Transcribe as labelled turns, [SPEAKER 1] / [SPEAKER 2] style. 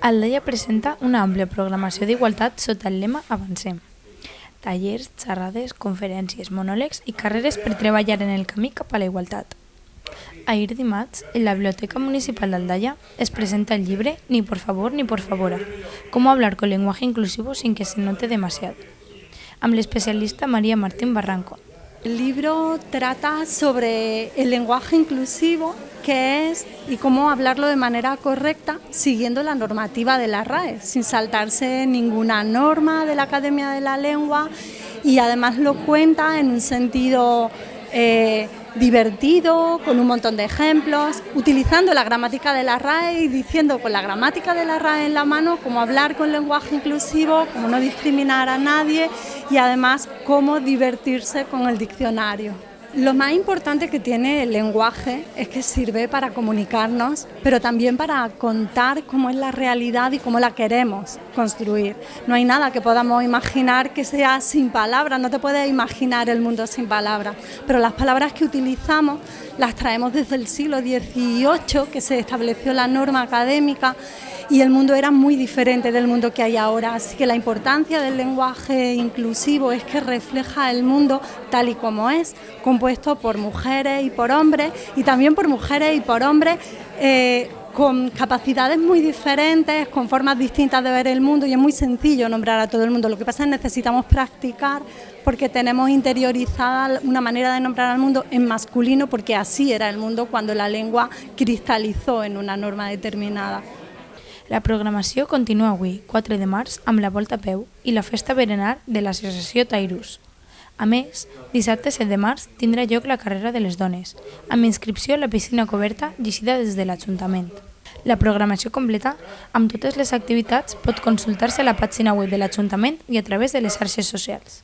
[SPEAKER 1] Aldaia presenta una àmplia programació d'igualtat sota el lema Avancem. Tallers, xerrades, conferències, monòlegs i carreres per treballar en el camí cap a la igualtat. Ahir dimarts, en la Biblioteca Municipal d'Aldaia es presenta el llibre Ni por favor ni por favora, cómo hablar con lenguaje inclusivo sin que se note demasiado, amb l'especialista María Martín Barranco.
[SPEAKER 2] El libro trata sobre el lenguaje inclusivo, qué es y cómo hablarlo de manera correcta siguiendo la normativa de la RAE, sin saltarse ninguna norma de la Academia de la Lengua, y además lo cuenta en un sentido divertido, con un montón de ejemplos, utilizando la gramática de la RAE y diciendo con la gramática de la RAE en la mano cómo hablar con lenguaje inclusivo, cómo no discriminar a nadie y además cómo divertirse con el diccionario. Lo más importante que tiene el lenguaje es que sirve para comunicarnos, pero también para contar cómo es la realidad y cómo la queremos construir. No hay nada que podamos imaginar que sea sin palabras, no te puedes imaginar el mundo sin palabras, pero las palabras que utilizamos las traemos desde el siglo XVIII, que se estableció la norma académica, y el mundo era muy diferente del mundo que hay ahora, así que la importancia del lenguaje inclusivo es que refleja el mundo tal y como es, compuesto por mujeres y por hombres, y también por mujeres y por hombres con capacidades muy diferentes, con formas distintas de ver el mundo, y es muy sencillo nombrar a todo el mundo. Lo que pasa es que necesitamos practicar porque tenemos interiorizada una manera de nombrar al mundo en masculino, porque así era el mundo cuando la lengua cristalizó en una norma determinada.
[SPEAKER 1] La programació continua avui, 4 de març, amb la volta a peu i la festa berenar de l'associació Tairús. A més, dissabte 7 de març tindrà lloc la carrera de les dones, amb inscripció a la piscina coberta llegida des de l'Ajuntament. La programació completa, amb totes les activitats, pot consultar-se a la pàgina web de l'Ajuntament i a través de les xarxes socials.